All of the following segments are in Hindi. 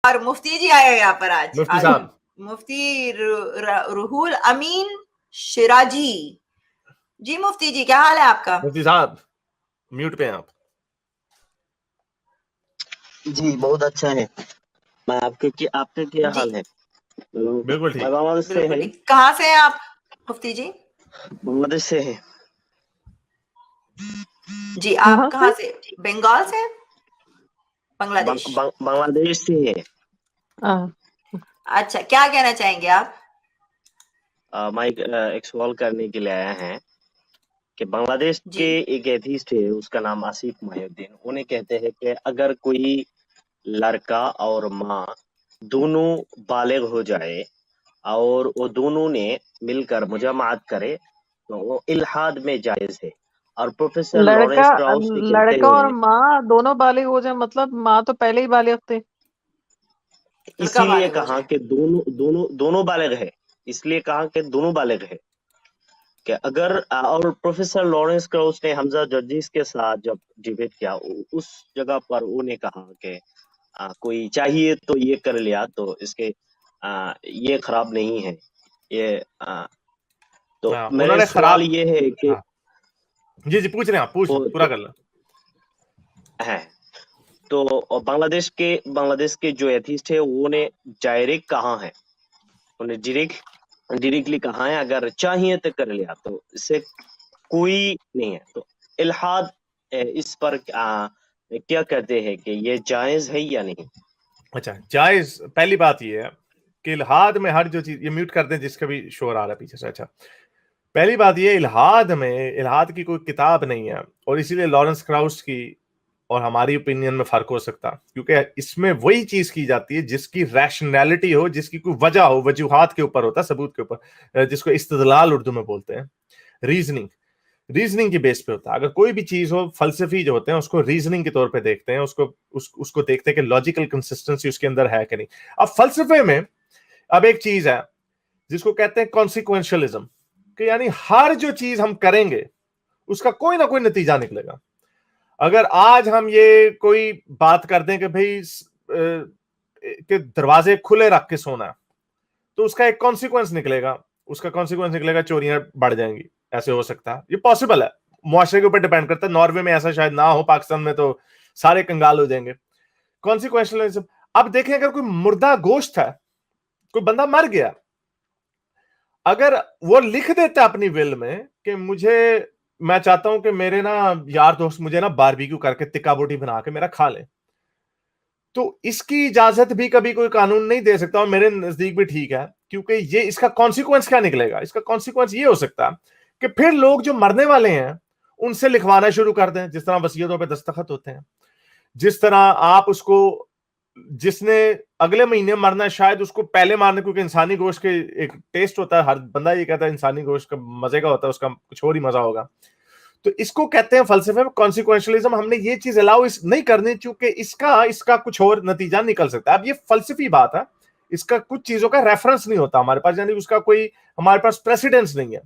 और मुफ्ती जी आए यहाँ पर आज। मुफ्ती साहब, मुफ्ती रूहुल अमीन शिराजी जी। मुफ्ती जी क्या हाल है आपका? मुफ्ती साहब म्यूट पे हैं आप। जी बहुत अच्छा है। मैं आपके क्या जी हाल है? बिल्कुल मैं ठीक। बांग्लादेश से बिल्कुल है। ठीक। कहाँ से हैं आप मुफ्ती जी? बांग्लादेश से है। जी आप कहाँ से? बंगाल से? बांग्लादेश? बांग्लादेश से है। अच्छा, क्या कहना चाहेंगे आप? मैं एक सवाल करने के लिए आया है कि बांग्लादेश जी के एक एथिस्ट है, उसका नाम आसिफ मोहिउद्दीन। उन्हें कहते हैं कि अगर कोई लड़का और माँ दोनों बालिग हो जाए और वो दोनों ने मिलकर मुजामत करे तो वो इल्हाद में जायज है। और प्रोफेसर लॉरेंस क्राउच ने कहते लड़का और हैं, माँ दोनों बालिग हो जाए, मतलब माँ तो पहले ही बालिग थे। लड़का इसीलिए बालिग हो कहा जाए। कि दोनों बालिग है। इसलिए कहा कि दोनों बालिग है कि अगर और प्रोफेसर लॉरेंस क्राउच ने हमजा जर्जिस के साथ जब डिबेट किया, उस जगह पर उन्हें कहा कि कोई चाहिए तो ये कर लिया तो इसके ये खराब नहीं है। ये तो मेरा उन्होंने सवाल खराब, ये है कि हाँ जी जी पूछ रहे हैं आप, पूछ वो पूरा कर लो। है तो बांग्लादेश के जो एथिस्ट है वो ने डायरेक्ट कहा है, उन्हें डायरेक्टली कहा है अगर चाहिए तो कर लिया तो इससे कोई नहीं है। तो इल्हाद इस पर क्या कहते हैं कि ये जायज है या नहीं? अच्छा, जायज, पहली बात ये है कि इल्हाद में हर जो चीज, ये म्यूट कर दें जिसका भी शोर आ रहा है पीछे से। अच्छा, पहली बात ये, इल्हाद की कोई किताब नहीं है, और इसीलिए लॉरेंस क्राउच की और हमारी ओपिनियन में फर्क हो सकता, क्योंकि इसमें वही चीज की जाती है जिसकी रैशनैलिटी हो, जिसकी कोई वजह हो, वजूहात के ऊपर होता है, सबूत के ऊपर, जिसको इस्तदलाल उर्दू में बोलते हैं। रीजनिंग की बेस पे होता है। अगर कोई भी चीज हो, फलसफी जो होते हैं उसको रीजनिंग के तौर पे देखते हैं, उसको देखते हैं कि लॉजिकल कंसिस्टेंसी उसके अंदर है कि नहीं। अब फलसफे में अब एक चीज है जिसको कहते हैं कॉन्सिक्वेंशियलिज्म, कि यानी हर जो चीज हम करेंगे उसका कोई ना कोई नतीजा निकलेगा। अगर आज हम ये कोई बात कर दें कि भाई के दरवाजे खुले रख के सोना, तो उसका एक कॉन्सिक्वेंस निकलेगा, चोरियां बढ़ जाएंगी। ऐसे हो सकता है, ये पॉसिबल है, मुआशरे के ऊपर डिपेंड करता है। नॉर्वे में ऐसा शायद ना हो, पाकिस्तान में तो सारे कंगाल हो जाएंगे। कॉन्सिक्वेंशलिज्म। अब देखें, अगर कोई मुर्दा गोश्त है, कोई बंदा मर गया, अगर वो लिख देता अपनी विल में कि मैं चाहता हूं कि मेरे ना यार दोस्त मुझे ना बारबेक्यू करके टिक्का बोटी बना के मेरा खा ले, तो इसकी इजाजत भी कभी कोई कानून नहीं दे सकता, और मेरे नजदीक भी ठीक है, क्योंकि ये इसका कॉन्सिक्वेंस क्या निकलेगा? इसका कॉन्सिक्वेंस ये हो सकता है कि फिर लोग जो मरने वाले हैं उनसे लिखवाना शुरू कर दें, जिस तरह वसीयतों पे दस्तखत होते हैं, जिस तरह आप उसको, जिसने अगले महीने मरना है शायद उसको पहले मारने, क्योंकि इंसानी गोश्त के एक टेस्ट होता है, हर बंदा ये कहता है इंसानी गोश्त का मजे का होता है, उसका कुछ और ही मजा होगा। तो इसको कहते हैं फलसफे में कॉन्सिक्वेंशलिज्म। हमने ये चीज अलाउ नहीं करनी, चूंकि इसका कुछ और नतीजा निकल सकता है। अब ये फलसफी बात है, इसका कुछ चीजों का रेफरेंस नहीं होता हमारे पास, यानी उसका कोई हमारे पास प्रेसिडेंस नहीं है।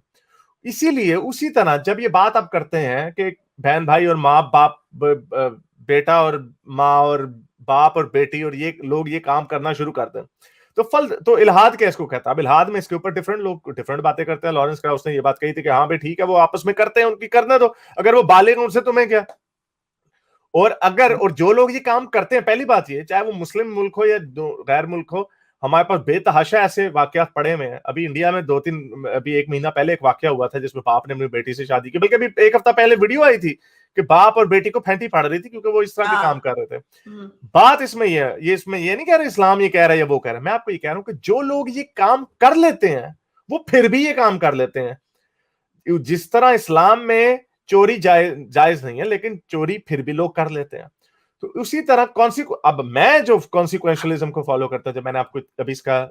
इसीलिए उसी तरह जब ये बात आप करते हैं कि बहन भाई और माँ बाप, बेटा और माँ और बाप और बेटी और ये लोग ये काम करना शुरू कर दें, तो इल्हाद क्या इसको कहता है? अब इल्हाद में इसके ऊपर डिफरेंट लोग डिफरेंट बातें करते हैं। लॉरेंस क्राउच ने ये बात कही थी कि हाँ भाई ठीक है, वो आपस में करते हैं, उनकी करने दो, अगर वो बालिग हैं उनसे तुम्हें क्या। और जो लोग ये काम करते हैं, पहली बात ये, चाहे वो मुस्लिम मुल्क हो या गैर मुल्क हो, हमारे पास बेतहाशा ऐसे वाकयात पड़े हुए हैं। अभी इंडिया में अभी 1 महीना पहले एक वाकया हुआ था जिसमें बाप ने अपनी बेटी से शादी की, बल्कि अभी 1 हफ्ता पहले वीडियो आई थी कि बाप और बेटी को फेंटी पड़ रही थी क्योंकि वो इस तरह के काम कर रहे थे। बात इसमें ये नहीं कह रहे इस्लाम ये कह रहा है या वो कह रहा है, मैं आपको ये कह रहा हूं कि जो लोग ये काम कर लेते हैं वो फिर भी ये काम कर लेते हैं। जिस तरह इस्लाम में चोरी जायज नहीं है, लेकिन चोरी फिर भी लोग कर लेते हैं। तो उसी तरह अब मैं जो कॉन्सिक्वेंशलिज्म को फॉलो करता, जब मैंने आपको अभी इसका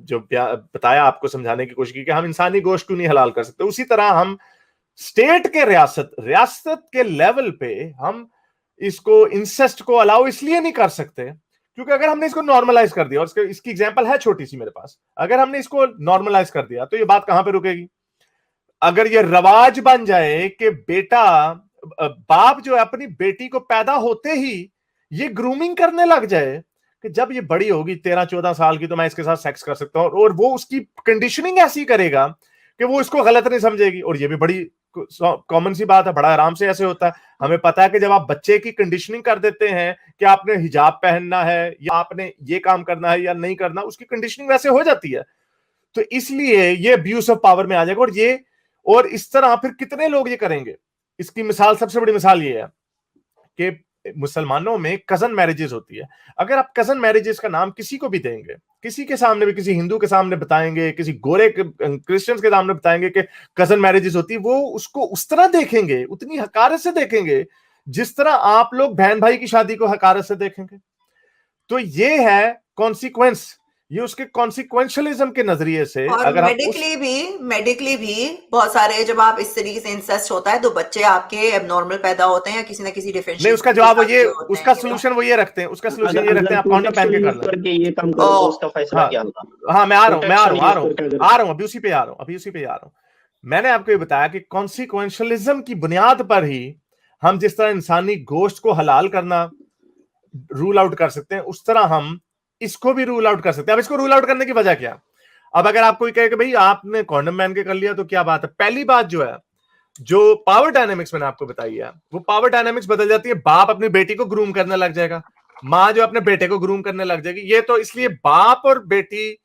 जो बताया, आपको समझाने की कोशिश की कि हम इंसानी गोश्त क्यों नहीं हलाल कर सकते, उसी तरह हम स्टेट के रियासत के लेवल पे हम इसको इंसेस्ट को अलाउ इसलिए नहीं कर सकते क्योंकि अगर हमने इसको नॉर्मलाइज कर दिया, और इसकी एग्जांपल है छोटी सी मेरे पास, अगर हमने इसको नॉर्मलाइज कर दिया तो ये बात कहां पे रुकेगी? अगर ये रवाज बन जाए कि बाप जो है अपनी बेटी को पैदा होते ही ये ग्रूमिंग करने लग जाए कि जब ये बड़ी होगी 13-14 साल की तो मैं इसके साथ सेक्स कर सकता हूं, और वो उसकी कंडीशनिंग ऐसी करेगा कि वो इसको गलत नहीं समझेगी। और ये भी बड़ी कॉमन सी बात है, बड़ा आराम से ऐसे होता है। हमें पता है कि जब आप बच्चे की कंडीशनिंग कर देते हैं कि आपने हिजाब पहनना है या आपने ये काम करना है या नहीं करना, उसकी कंडीशनिंग वैसे हो जाती है। तो इसलिए ये अब्यूज ऑफ पावर में आ जाएगा। और इस तरह फिर कितने लोग ये करेंगे। इसकी मिसाल, सबसे बड़ी मिसाल ये है कि मुसलमानों में कजन मैरिजेस होती है। अगर आप कजन मैरिजेस का नाम किसी को भी देंगे, किसी के सामने भी, किसी हिंदू के सामने बताएंगे, किसी गोरे क्रिश्चियंस के सामने बताएंगे कि कजन मैरिजेस होती है, वो उसको उस तरह देखेंगे, उतनी हकारत से देखेंगे जिस तरह आप लोग बहन भाई की शादी को हकारत से देखेंगे। तो ये है कॉन्सिक्वेंस, ये उसके कॉन्सिक्वेंशलिज्म के नजरिए से। और अगर मेडिकली भी बहुत सारे, जब आप इस तरीके से इंसेस्ट होता है तो बच्चे आपके एबनॉर्मल पैदा होते हैं या किसी ना किसी डिफरेंशियल नहीं, उसका जवाब ये, उसका सोल्यूशन वो ये रखते हैं, उसका सोल्यूशन ये रखते हैं, आप कॉन्डम पहन के कर लो, ये काम करो, उसका फैसला क्या होगा। हाँ मैं आ रहा हूँ, अभी उसी पे आ रहा हूँ। मैंने आपको ये बताया कि कॉन्सिक्वेंशलिज्म की बुनियाद पर ही हम जिस तरह इंसानी गोश्त को हलाल करना रूल आउट कर सकते हैं, उस तरह हम इसको भी रूल आउट कर सकते हैं। अब इसको रूल आउट करने की वजह क्या? अब अगर आप कोई कहे कि भाई आपने कॉन्डम पहन के कर लिया तो क्या बात है, पहली बात जो है, जो पावर डायनेमिक्स मैंने आपको बताई है, वो पावर डायनेमिक्स बदल जाती है। बाप अपनी बेटी को ग्रूम करने लग जाएगा, माँ जो अपने बेटे को ग्रूम करने लग जाएगी। ये तो इसलिए बाप और बेटी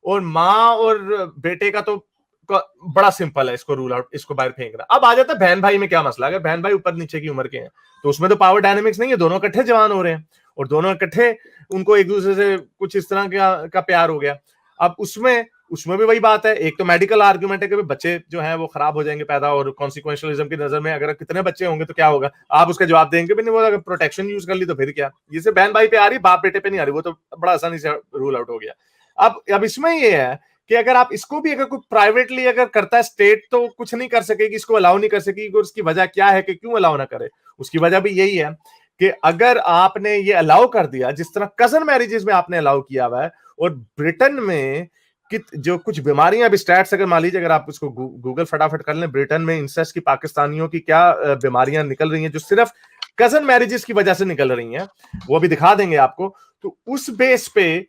और माँ और बेटे का तो बड़ा सिंपल है, इसको रूल आउट, इसको बाहर फेंकना। अब आ जाता है बहन भाई में क्या मसला है। बहन भाई ऊपर नीचे की उम्र के हैं तो उसमें तो पावर डायनेमिक्स नहीं है, दोनों इकट्ठे जवान हो रहे हैं और दोनों इकट्ठे, उनको एक दूसरे से कुछ इस तरह का प्यार हो गया। अब उसमें भी वही बात है, एक तो मेडिकल आर्गुमेंट है कि बच्चे जो हैं वो खराब हो जाएंगे पैदा, और कॉन्सिक्वेंशलिज्म की नजर में अगर कितने बच्चे होंगे तो क्या होगा। आप उसका जवाब देंगे भी नहीं, वो अगर प्रोटेक्शन यूज कर ली तो फिर क्या। ये सिर्फ बहन भाई पे आ रही, बाप बेटे पे नहीं आ रही, वो तो बड़ा आसानी से रूल आउट हो गया। अब इसमें ये है कि अगर आप इसको भी अगर कोई प्राइवेटली अगर करता है स्टेट, तो कुछ नहीं कर सकेगी, इसको अलाउ नहीं कर सकेगी। और उसकी वजह क्या है कि क्यों अलाउ ना करे, उसकी वजह भी यही है कि अगर आपने ये अलाउ कर दिया, जिस तरह कजन मैरिजेस में आपने अलाउ किया हुआ है, और ब्रिटेन में जो कुछ बीमारियां, अभी स्टैट्स अगर मान लीजिए, अगर आप उसको गूगल फटाफट कर लें, ब्रिटेन में इंसेस्ट की पाकिस्तानियों की क्या बीमारियां निकल रही हैं जो सिर्फ कजन मैरिजेस की वजह से निकल रही हैं, वो अभी दिखा देंगे आपको। तो उस बेस पे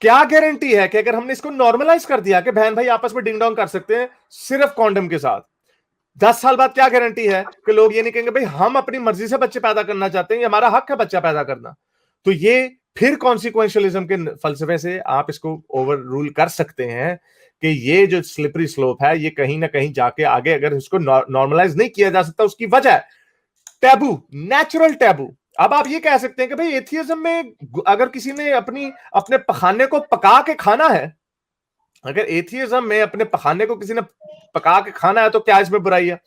क्या गारंटी है कि अगर हमने इसको नॉर्मलाइज कर दिया कि बहन भाई आपस में डिंग डोंग कर सकते हैं सिर्फ कॉन्डम के साथ, 10 साल बाद क्या गारंटी है कि लोग ये नहीं कहेंगे भाई हम अपनी मर्जी से बच्चे पैदा करना चाहते हैं, ये हमारा हक है बच्चा पैदा करना। तो ये फिर कॉन्सिक्वेंशलिज्म के फलसफे से आप इसको ओवर रूल कर सकते हैं कि ये जो स्लिपरी स्लोप है, ये कहीं ना कहीं जाके आगे अगर इसको नॉर्मलाइज नहीं किया जा सकता, उसकी वजह टैबू, नेचुरल टैबू। अब आप ये कह सकते हैं कि भाई एथियज्म में अगर किसी ने अपने पखाने को पका के खाना है, अगर एथियज्म में अपने पखाने को किसी ने पका के खाना है तो क्या इसमें बुराई है?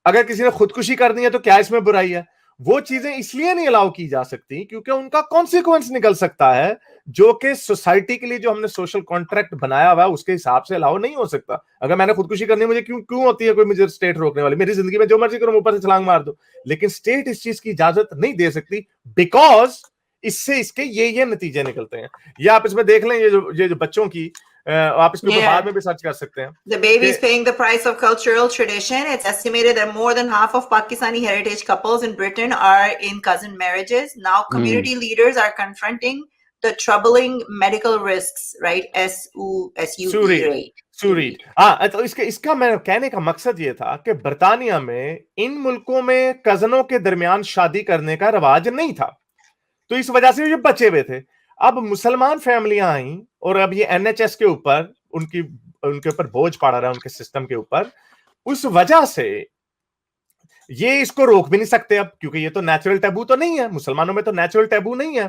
अगर किसी ने खुदकुशी करनी है तो क्या इसमें बुराई है? वो चीजें इसलिए नहीं अलाउ की जा सकती क्योंकि उनका कॉन्सिक्वेंस निकल सकता है, जो कि सोसाइटी के लिए जो हमने सोशल कॉन्ट्रैक्ट बनाया हुआ है उसके हिसाब से अलाउ नहीं हो सकता। अगर मैंने खुदकुशी करनी है, मुझे क्यों होती है कोई मुझे स्टेट रोकने वाली? मेरी जिंदगी में जो मर्जी करो, ऊपर से छलांग मार दो, लेकिन स्टेट इस चीज की इजाजत नहीं दे सकती, बिकॉज इससे इसके ये नतीजे निकलते हैं। ये आप इसमें देख लें, ये जो बच्चों की, आप इसके ऊपर बाद में भी सर्च कर सकते हैं। The baby is paying the price of cultural tradition. It's estimated that more than half of Pakistani heritage couples in Britain are in cousin marriages. Now, community leaders are confronting the troubling medical risks, right? SUV rate. सूरीड। हाँ, तो इसका मैं कहने का मकसद ये था कि बर्तानिया में, इन मुल्कों में कजनों के दरमियान शादी करने का रवाज नहीं था, तो इस वजह से ये बचे हुए थे। अब मुसलमान फैमिलियां आई और अब ये एनएचएस के ऊपर उनके ऊपर बोझ पड़ रहा है, उनके सिस्टम के ऊपर। उस वजह से ये इसको रोक भी नहीं सकते अब, क्योंकि ये तो नेचुरल टैबू तो नहीं है, मुसलमानों में तो नेचुरल टैबू नहीं है।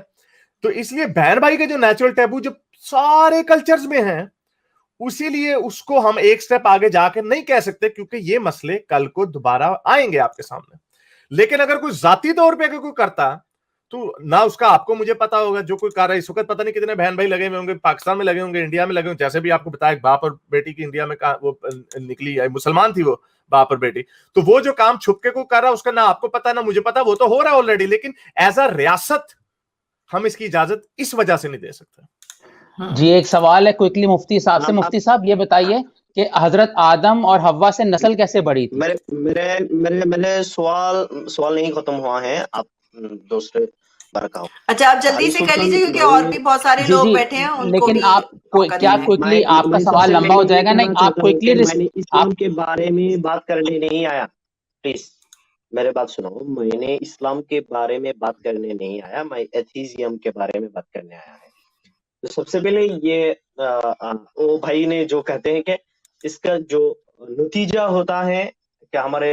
तो इसलिए बहन भाई के जो नेचुरल टैबू जो सारे कल्चर्स में है, उसीलिए उसको हम एक स्टेप आगे जाके नहीं कह सकते, क्योंकि ये मसले कल को दोबारा आएंगे आपके सामने। लेकिन अगर कोई जाती तौर पे अगर कोई करता, तो ना उसका आपको मुझे पता होगा, जो कोई कर रहा है इस वक्त, पता नहीं कितने बहन भाई लगे हुए होंगे, पाकिस्तान में लगे होंगे, इंडिया में लगे होंगे। जैसे भी आपको बताया, बाप और बेटी की इंडिया में वो निकली है, मुसलमान थी वो बाप और बेटी, तो वो जो काम छुप के को कर रहा है, उसका ना आपको पता ना मुझे पता, वो तो हो रहा है ऑलरेडी। लेकिन एज अ रियासत हम इसकी इजाजत इस वजह से नहीं दे सकते। जी, एक सवाल है क्विकली मुफ्ती साहब से। मुफ्ती साहब ये बताइए कि हजरत आदम और हव्वा से नस्ल कैसे बढ़ी थी? मेरे सवाल नहीं खत्म हुआ है, आप दूसरे बरकाऊ। अच्छा, आप जल्दी से कर लीजिए क्योंकि और भी बहुत सारे जी लोग जी, बैठे हैं, उनको लेकिन भी आप मौका क्या देना है। क्विकली आपका मैं सवाल सबसे लंबा हो पहले ये जाएगा, नहीं कहना आप चाहता हूँ क्विकली कि मैंने इस्लाम आप के बारे में बात करने नहीं आया। प्लीज मेरे बात सुनो, मैंने इस्लाम के बारे में बात करने नहीं आया, मैं एथीजियम के बारे में बात करने आया है। तो सबसे पहले ये वो भाई ने जो कहते हैं कि इसका जो नतीजा होता है कि हमारे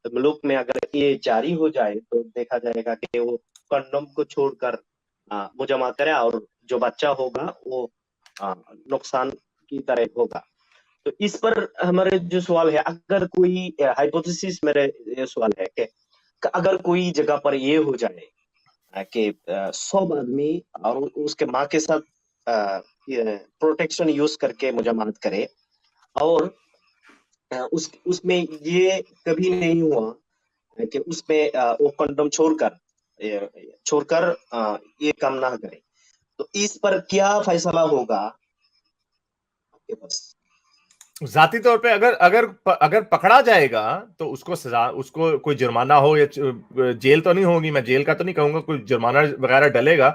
मुल्क में अगर ये जारी हो जाए तो देखा जाएगा कि वो कंडोम को छोड़कर मुजमा करे और जो बच्चा होगा वो नुकसान की तरह होगा। तो इस पर हमारे जो सवाल है, अगर कोई हाइपोथेसिस, मेरे ये सवाल है कि अगर कोई जगह पर ये हो जाए कि 100 आदमी और उसके माँ के साथ प्रोटेक्शन यूज करके मुजमात करे और उसमें ये कभी नहीं हुआ कि उसमें वो कंडोम छोड़कर ये काम ना करे, तो इस पर क्या फैसला होगा आपके पास? जाती तौर पे अगर पकड़ा जाएगा तो उसको सजा, उसको कोई जुर्माना हो या जेल तो नहीं होगी, मैं जेल का तो नहीं कहूंगा, कोई जुर्माना वगैरह डलेगा।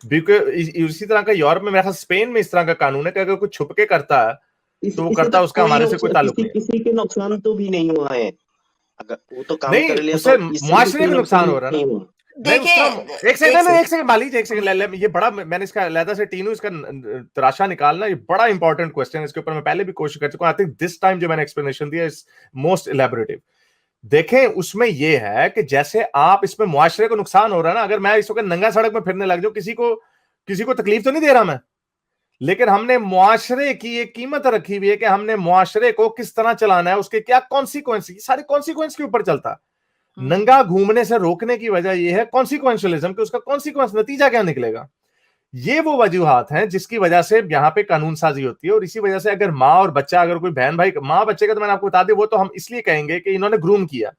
इसी तरह का यूरोप में, मेरे ख्याल स्पेन में इस तरह का कानून है कि अगर कोई छुप के करता है तो वो इसे करता है, उसका हमारे से कोई ताल्लुक नहीं है। किसी के नुकसान तो भी नहीं हुआ है, अगर वो तो काम नहीं, कर लिया उससे तो इससे मुआशरे भी को नुकसान हो रहा है नहीं ना। हुआ। नहीं, उसका देखिए, एक सेकंड मान लीजिए, एक सेकंड ये बड़ा, मैंने इसका अलहदा से टीनू इसका तराशा निकालना, ये बड़ा इंपॉर्टेंट क्वेश्चन है, इसके ऊपर मैं पहले भी कोशिश कर चुका हूं। आई थिंक दिस टाइम जो मैंने एक्सप्लेनेशन दिया इज मोस्ट इलेबोरेटिव। देखें, उसमें ये है कि जैसे आप इसमें मुआशरे को नुकसान हो रहा है ना, अगर मैं इस वक्त नंगा सड़क में फिरने लग जाऊं, किसी को तकलीफ तो नहीं दे रहा मैं, लेकिन हमने मुआशरे की एक कीमत रखी हुई है कि हमने मुआशरे को किस तरह चलाना है, उसके क्या कॉन्सिक्वेंस, सारे कॉन्सिक्वेंस के ऊपर चलता है। नंगा घूमने से रोकने की वजह यह है कॉन्सिक्वेंशियलिज्म, कि उसका कॉन्सिक्वेंस, नतीजा क्या निकलेगा। ये वो वजूहात हैं जिसकी वजह से यहां पे कानून साजी होती है। और इसी वजह से अगर माँ और बच्चा, अगर कोई बहन भाई, माँ बच्चे का तो मैंने आपको बता दिया, वो तो हम इसलिए कहेंगे कि इन्होंने ग्रूम किया,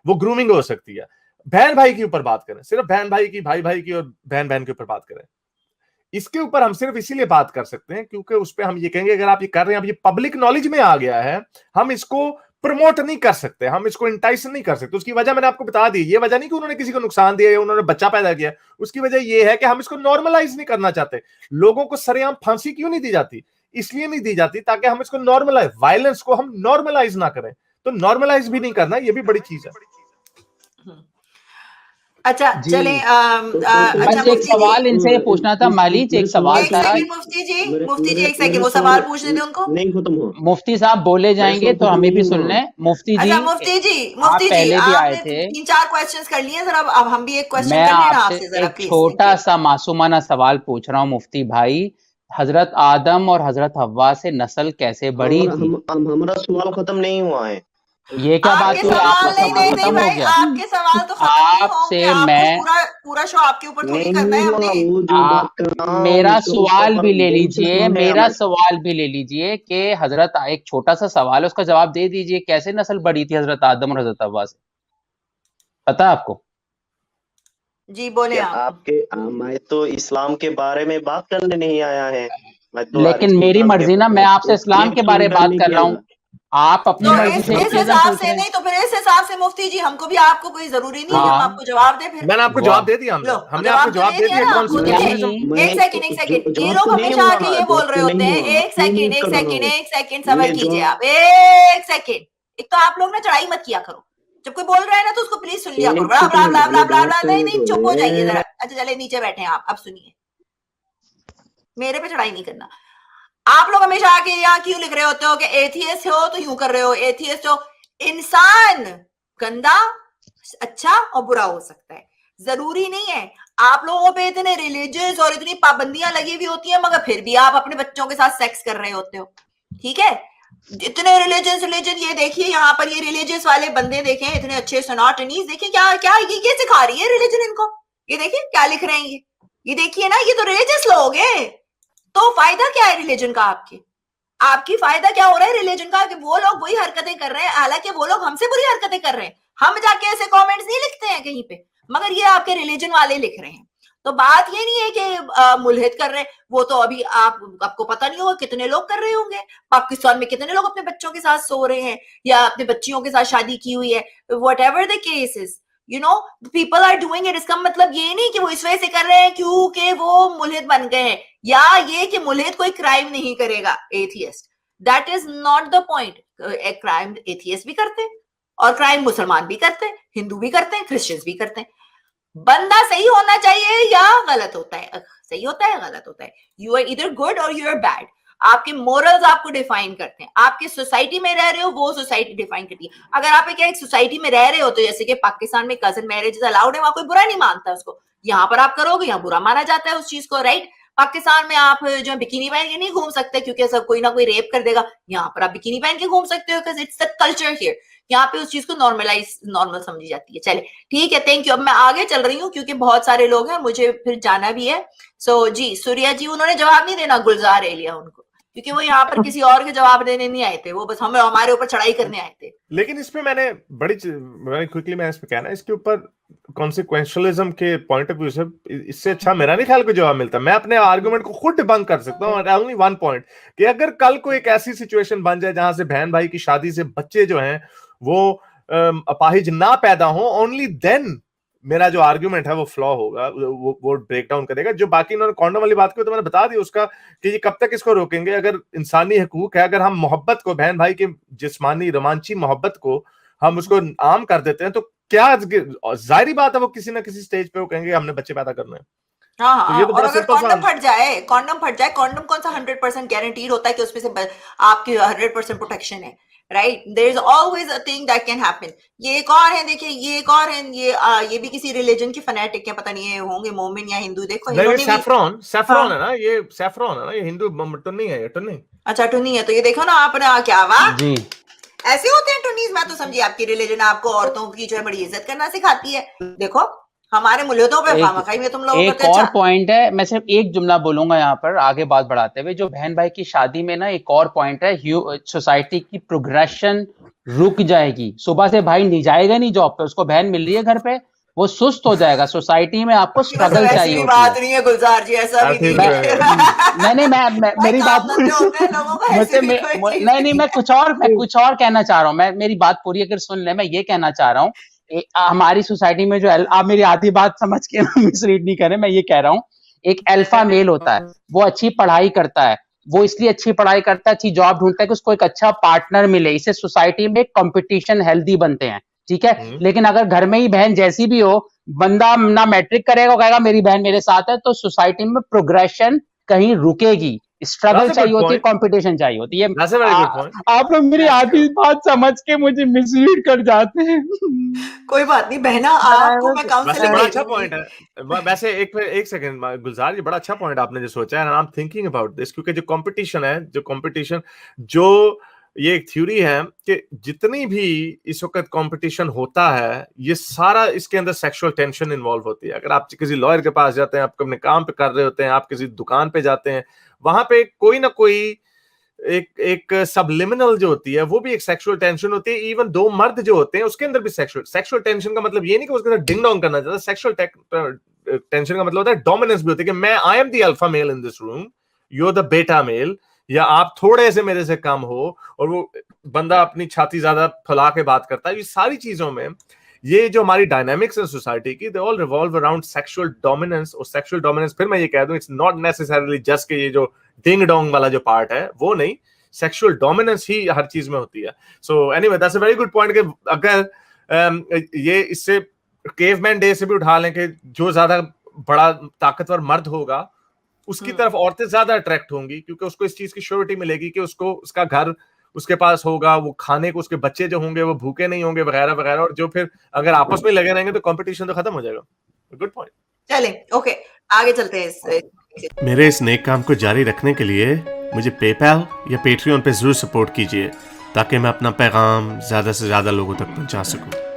वो ग्रूमिंग हो सकती है। बहन भाई के ऊपर बात करें, सिर्फ बहन भाई की, भाई भाई की और बहन बहन के ऊपर बात करें, इसके ऊपर हम सिर्फ इसीलिए बात कर सकते हैं क्योंकि उस पर हम ये कहेंगे अगर आप ये कर रहे हैं, अब ये पब्लिक नॉलेज में आ गया है, हम इसको प्रमोट नहीं कर सकते, हम इसको इंटाइस नहीं कर सकते। उसकी वजह मैंने आपको बता दी, ये वजह नहीं कि उन्होंने किसी को नुकसान दिया या उन्होंने बच्चा पैदा किया, उसकी वजह ये है कि हम इसको नॉर्मलाइज नहीं करना चाहते। लोगों को सरेआम फांसी क्यों नहीं दी जाती? इसलिए नहीं दी जाती ताकि हम इसको नॉर्मलाइज, वायलेंस को हम नॉर्मलाइज ना करें। तो नॉर्मलाइज भी नहीं करना, ये भी बड़ी चीज है। अच्छा, जी। चलें। अच्छा, बस एक मुफ्ती सवाल जी, इनसे पूछना था मालिक, एक सवाल एक था। सेकंड मुफ्ती जी, एक सेकंड, वो सवाल पूछने दें उनको। नहीं खत्म हुआ। मुफ्ती साहब बोले जाएंगे तो हमें भी सुन लें। मुफ्ती जी, अच्छा, मुफ्ती जी, आप पहले भी आए आपने थे, 3-4 क्वेश्चंस कर लिए, जरा अब हम भी एक क्वेश्चन मैं कर लेना आपसे आपसे, जरा एक प्लीज। छोटा सा मासूमाना सवाल पूछ रहा हूँ मुफ्ती भाई। हजरत आदम और हजरत हव्वा से नस्ल कैसे बढ़ी थी? हमारा सवाल खत्म नहीं हुआ है। ये क्या बात आपके हुई, सवाल आपका नहीं सवाल नहीं नहीं खत्म हो भाई, गया? आपके सवाल तो खत्म नहीं आपसे होंगे। आपको मैं पूरा शो आपके ऊपर थोड़ी नहीं करना है हुआ, हमने। वो जो बात कर रहा हूँ, मेरा उसके सवाल ऊपर भी ले बहुत से लीजिए, सवाल है मेरा हमारे। सवाल भी ले लीजिए कि हजरत, एक छोटा सा सवाल है, उसका जवाब दे दीजिए। कैसे नस्ल बढ़ी थी हजरत आदम और हजरत हव्वा से, पता है आपको? जी बोले क्या आप। मैं तो इस्लाम के बारे में बात करने नहीं आया है, मैं तो लेकिन मेरी मर्जी ना, मैं आपसे इस्लाम के बारे में बात कर रहा हूँ, आप अपनी तो मर्जी से एक इस चीज हिसाब पूछ से रहे हैं। नहीं, तो फिर इस हिसाब से मुफ्ती जी, हमको भी आपको कोई जरूरी नहीं है कि हम हाँ, आपको जवाब दें। फिर मैंने आपको वाह। जवाब दे दिया, लो, हमने आपको जवाब दे दिया। ना खुद कॉन्सिक्वेंशलिज्म, एक सेकंड ये जवाब लोग तो नहीं हमेशा हुआ, आके ये बोल रहे होते हैं। एक सेकंड सबर ये कीजिए जवाब- आप, एक सेकंड। एक तो आप लोग ना चढ़ाई मत किया करो, जब कोई बोल रहा है ना तो उसको प्लीज सुन लिया करो। ब्ला ब्ला ब्ला ब्ला ब्ला ब्ला, नहीं चुप हो जाइए जरा। अच्छा चले, नीचे बैठे हैं आप, अब सुनिए, मेरे पे चढ़ाई नहीं करना। आप लोग हमेशा आके यहाँ क्यों लिख रहे होते हो कि एथियस्ट हो तो यूं कर रहे हो, एथियस्ट हो। इंसान गंदा, अच्छा और बुरा हो सकता है, जरूरी नहीं है। आप लोगों पे इतने रिलीजियस और इतनी पाबंदियां लगी हुई होती हैं, मगर फिर भी आप अपने बच्चों के साथ सेक्स कर रहे होते हो। ठीक है, इतने रिलीजन ये देखिए, यहाँ पर ये रिलीजियस वाले बंदे देखें, इतने अच्छे सनातनीज देखें, क्या क्या ये सिखा रही है रिलीजन इनको। ये देखिए क्या लिख रहे हैं, ये देखिए ना, ये तो रिलीजियस लोग हैं। तो फायदा क्या है रिलीजन का? आपकी फायदा क्या हो रहा है रिलीजन का कि वो लोग वही हरकतें कर रहे हैं, हालांकि वो लोग हमसे बुरी हरकतें कर रहे हैं। हम जाके ऐसे कमेंट्स नहीं लिखते हैं कहीं पे, मगर ये आपके रिलीजन वाले लिख रहे हैं। तो बात ये नहीं है कि मुल्हिद कर रहे हैं, वो तो अभी आपको पता नहीं होगा कितने लोग कर रहे होंगे। पाकिस्तान में कितने लोग अपने बच्चों के साथ सो रहे हैं या अपने बच्चियों के साथ शादी की हुई है, whatever the case is. You know people are doing it. इसका मतलब ये नहीं कि वो इस वजह से कर रहे हैं क्योंकि वो मुल्हिद बन गए हैं, या ये कि मुल्हिद कोई क्राइम नहीं करेगा atheist. That is not the point. Crime atheist भी करते हैं और क्राइम मुसलमान भी करते हैं, हिंदू भी करते हैं, क्रिश्चियंस भी करते हैं। बंदा सही होना चाहिए या गलत होता है, सही होता है गलत होता है। यू आर इधर गुड और यू आर बैड। आपके मोरल्स आपको डिफाइन करते हैं। आपके सोसाइटी में रह रहे हो, वो सोसाइटी डिफाइन करती है। अगर आप एक सोसाइटी में रह रहे हो, तो जैसे कि पाकिस्तान में कजन मैरिज अलाउड है, वहां कोई बुरा नहीं मानता उसको। यहाँ पर आप करोगे, यहाँ बुरा माना जाता है उस चीज को, राइट। पाकिस्तान में आप जो बिकिनी पहन के नहीं घूम सकते क्योंकि सब कोई ना कोई रेप कर देगा। यहाँ पर आप बिकिनी पहन के घूम सकते हो because it's the culture here. यहाँ पे उस चीज को नॉर्मल समझी जाती है। चले ठीक है, थैंक यू। अब मैं आगे चल रही हूँ क्योंकि बहुत सारे लोग हैं, मुझे फिर जाना भी है। सो जी सूर्या जी, उन्होंने जवाब नहीं देना, गुलजार एलिया उनको, क्योंकि वो यहाँ पर किसी और के जवाब देने नहीं आए थे, वो बस हमारे ऊपर चढ़ाई करने आए थे। लेकिन इसमें मैंने बड़ी क्विकली मैं इसमें कहना, इसके ऊपर कॉन्सिक्वेंशियलिज्म के पॉइंट ऑफ व्यू से इससे अच्छा मेरा नहीं ख्याल कोई जवाब मिलता। मैं अपने आर्गुमेंट को खुद डिबंक कर सकता हूँ। ओनली वन पॉइंट कि अगर कल को एक ऐसी सिचुएशन बन जाए जहां से बहन भाई की शादी से बच्चे जो हैं वो अपाहिज ना पैदा हो, ओनली देन मेरा जो आर्गुमेंट है वो फ्लॉ होगा, वो ब्रेक डाउन करेगा। जो बाकी इन्होंने कॉन्डम वाली बात की तो मैंने बता दी उसका कि ये कब तक इसको रोकेंगे। अगर इंसानी हकूक है, अगर हम मोहब्बत को, बहन भाई की जिस्मानी रोमांची मोहब्बत को हम उसको आम कर देते हैं, तो क्या जाहिर बात है वो किसी ना किसी स्टेज पे वो कहेंगे हमने बच्चे पैदा करने हैं। हाँ, तो ये तो और बड़ा अगर सिंपल कॉन्डम फट जाए, कॉन्डम कौन सा 100% गारंटीड होता है कि उसमें से आपकी 100% प्रोटेक्शन है, right. There is always a thing that can happen. ये एक और है, देखिए ये एक और है, ये भी किसी रिलीजन के फैनेटिक है, पता नहीं ये होंगे मोमिन या हिंदू। देखो सैफरॉन है ना, ये सैफरॉन है ना, ये हिंदू टुन्नी है, ये टुन्नी। अच्छा टुन्नी है, तो ये देखो ना आपने क्या वाह जी ऐसे होते हैं टुन्नीज। मैं तो समझी आपकी रिलीजन आपको औरतों की जो है बड़ी इज्जत करना सिखाती है। देखो हमारे मुल्कों पे खामखाई में तुम लोगों एक और पॉइंट है, मैं सिर्फ एक जुमला बोलूंगा यहाँ पर आगे बात बढ़ाते हुए। जो बहन भाई की शादी में ना एक और पॉइंट है, सोसाइटी की प्रोग्रेशन रुक जाएगी। सुबह से भाई नहीं जाएगा नहीं जॉब पे, उसको बहन मिल रही है घर पे, वो सुस्त हो जाएगा। सोसाइटी में आपको स्ट्रगल चाहिए होती बात नहीं है गुलजार जी, ऐसा भी नहीं है। नहीं मैं मेरी बात नहीं मैं कुछ और कहना चाह रहा हूँ। मैं मेरी बात पूरी अगर सुन ले, मैं ये कहना चाह रहा हूँ हमारी सोसाइटी में जो आप मेरी आधी बात समझ के मिसरीड नहीं करें, मैं ये कह रहा हूँ एक अल्फा मेल होता है, वो अच्छी पढ़ाई करता है, वो इसलिए अच्छी पढ़ाई करता है, अच्छी जॉब ढूंढता है कि उसको एक अच्छा पार्टनर मिले। इससे सोसाइटी में कंपटीशन हेल्दी बनते हैं, ठीक है। लेकिन अगर घर में ही बहन जैसी भी हो, बंदा ना मैट्रिक करेगा, कहेगा मेरी बहन मेरे साथ है, तो सोसाइटी में प्रोग्रेशन कहीं रुकेगी। स्ट्रगल चाहिए होती है, कंपटीशन चाहिए होती है। आप लोग मेरी आधी बात समझ के मुझे मिसलीड कर जाते हैं। कोई बात नहीं बहना, आपको मैं काउंसलिंग बड़ा अच्छा पॉइंट है। वैसे एक सेकंड गुलजार जी, बड़ा अच्छा पॉइंट आपने जो सोचा है, I am thinking about this, क्योंकि जो कंपटीशन जो ये एक थ्योरी है कि जितनी भी इस वक्त कंपटीशन होता है, ये सारा इसके अंदर सेक्सुअल टेंशन इन्वॉल्व होती है। अगर आप किसी लॉयर के पास जाते हैं, आप अपने काम पे कर रहे होते हैं, आप किसी दुकान पे जाते हैं, वहां पे कोई ना कोई एक सबलिमिनल जो होती है वो भी एक सेक्सुअल टेंशन होती है। इवन दो मर्द जो होते हैं उसके अंदर भी सेक्सुअल टेंशन का मतलब ये नहीं कि उसके साथ डिंग डोंग करना चाहता। सेक्सुअल टेंशन का मतलब होता है डोमिनेंस भी होती है कि मैं I am the alpha male in this room, you are the beta male, या आप थोड़े से मेरे से कम हो, और वो बंदा अपनी छाती ज्यादा फैला के बात करता है। ये सारी चीजों में ये जो हमारी डायनामिक्स है सोसाइटी की, they all revolve around sexual dominance. और सेक्सुअल डोमिनेंस फिर मैं ये कह दूं, इट्स नॉट नेसेसरीली जस्ट के ये जो डिंग डोंग वाला जो पार्ट है वो नहीं, सेक्सुअल डोमिनेंस ही हर चीज में होती है। So anyway that's a very good point कि अगर ये इससे केवमैन डे से भी उठा लें कि जो ज्यादा बड़ा ताकतवर मर्द होगा उसकी तरफ औरतें ज्यादा अट्रैक्ट होंगी, क्योंकि उसको इस चीज की श्योरिटी मिलेगी कि उसको उसका घर उसके पास होगा, वो खाने को उसके बच्चे जो होंगे वो भूखे नहीं होंगे वगैरह वगैरह। और जो फिर अगर आपस में लगे रहेंगे तो कंपटीशन तो खत्म हो जाएगा। Good point. चलें ओके आगे चलते हैं। मेरे इस नेक काम को जारी रखने के लिए मुझे पेपैल या पेट्रियन पे जरूर सपोर्ट कीजिए, ताकि मैं अपना पैगाम ज्यादा से ज्यादा लोगों तक पहुंचा सकूं।